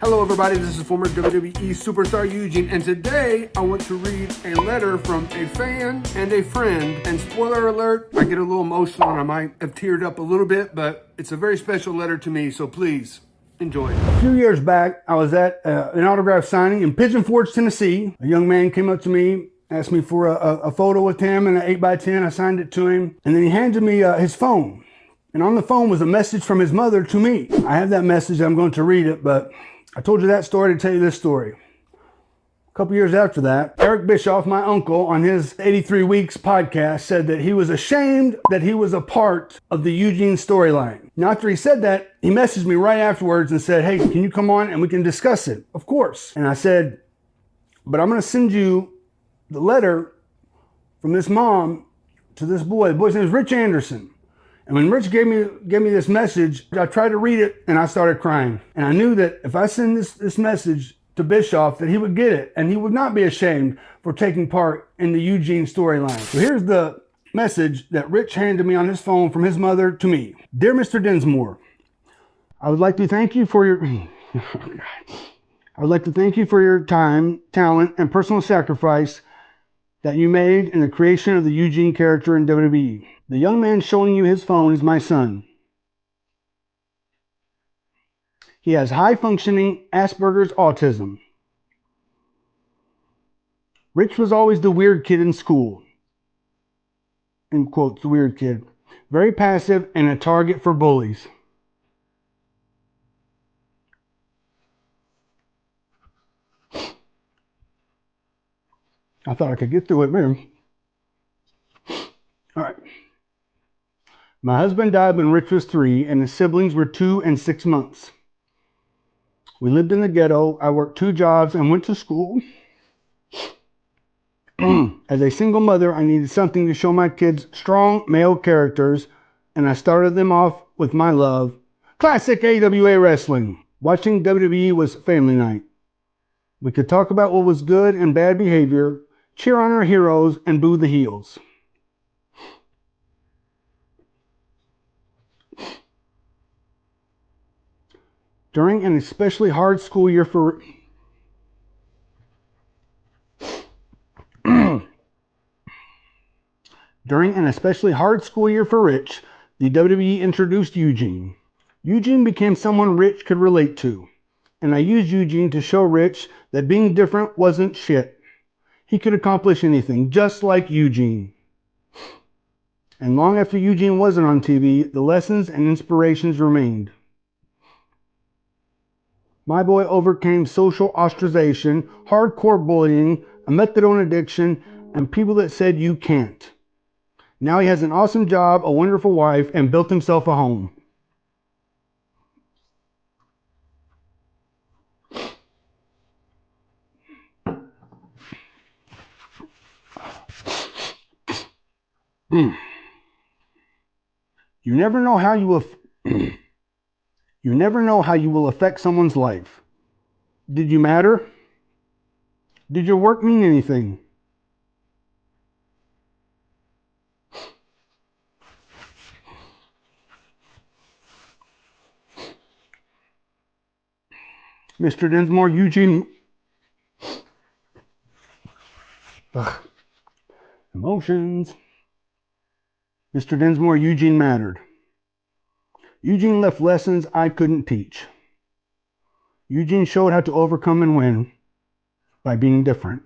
Hello everybody, this is former WWE superstar Eugene, and today I want to read a letter from a fan and a friend. And spoiler alert, I get a little emotional and I might have teared up a little bit, but it's a very special letter to me, so please enjoy. A few years back, I was at an autograph signing in Pigeon Forge, Tennessee. A young man came up to me, asked me for a photo with him and an 8x10. I signed it to him, and then he handed me his phone. And on the phone was a message from his mother to me. I have that message, I'm going to read it, but I told you that story to tell you this story. A couple years after that, Eric Bischoff, my uncle, on his 83 Weeks podcast, said that he was ashamed that he was a part of the Eugene storyline. Now, after he said that, he messaged me right afterwards and said, hey, can you come on and we can discuss it? Of course. And I said, but I'm going to send you the letter from this mom to this boy. The boy's name is Rich Anderson. And when Rich gave me this message, I tried to read it and I started crying. And I knew that if I send this message to Bischoff, that he would get it and he would not be ashamed for taking part in the Eugene storyline. So here's the message that Rich handed me on his phone from his mother to me. Dear Mr. Dinsmore, I would like to thank you for your time, talent, and personal sacrifice that you made in the creation of the Eugene character in WWE. The young man showing you his phone is my son. He has high-functioning Asperger's autism. Rich was always the weird kid in school. In quotes, the weird kid. Very passive and a target for bullies. I thought I could get through it, man. All right. My husband died when Rich was 3, and his siblings were 2 and 6 months. We lived in the ghetto. I worked 2 jobs and went to school. As a single mother, I needed something to show my kids strong male characters, and I started them off with my love. Classic AWA wrestling. Watching WWE was family night. We could talk about what was good and bad behavior, cheer on our heroes, and boo the heels. During an especially hard school year for Rich, the WWE introduced Eugene. Eugene became someone Rich could relate to, and I used Eugene to show Rich that being different wasn't shit. He could accomplish anything, just like Eugene. And long after Eugene wasn't on TV, the lessons and inspirations remained. My boy overcame social ostracization, hardcore bullying, a methadone addiction, and people that said you can't. Now he has an awesome job, a wonderful wife, and built himself a home. You never know how you will affect someone's life. Did you matter? Did your work mean anything? Mr. Dinsmore, Eugene. Emotions. Mr. Dinsmore, Eugene mattered. Eugene left lessons I couldn't teach. Eugene showed how to overcome and win by being different.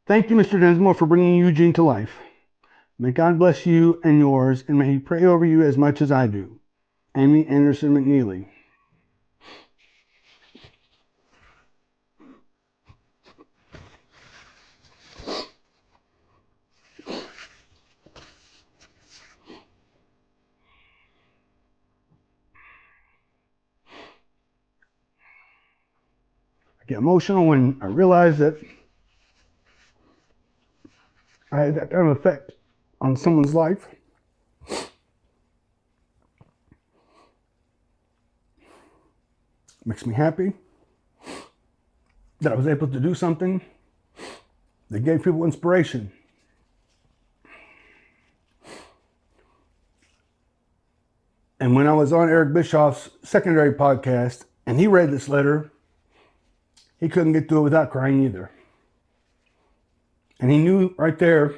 Thank you, Mr. Dinsmore, for bringing Eugene to life. May God bless you and yours, and may He pray over you as much as I do. Amy Anderson McNeely. I get emotional when I realize that I had that kind of effect on someone's life. Makes me happy that I was able to do something that gave people inspiration. And when I was on Eric Bischoff's secondary podcast and he read this letter, he couldn't get through it without crying either. And he knew right there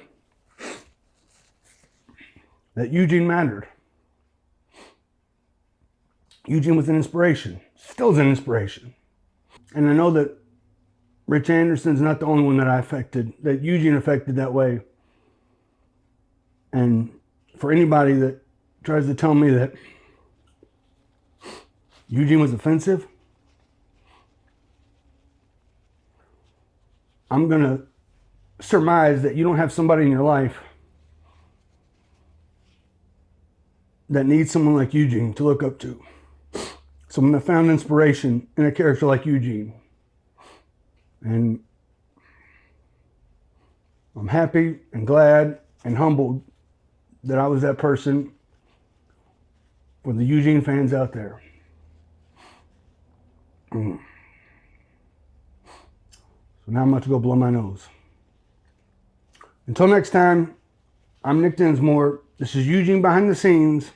that Eugene mattered. Eugene was an inspiration, still is an inspiration. And I know that Rich Anderson's not the only one that I affected, that Eugene affected that way. And for anybody that tries to tell me that Eugene was offensive, I'm going to surmise that you don't have somebody in your life that needs someone like Eugene to look up to. Someone that found inspiration in a character like Eugene. And I'm happy and glad and humbled that I was that person for the Eugene fans out there. So now I'm about to go blow my nose. Until next time, I'm Nick Dinsmore. This is Eugene Behind the Scenes.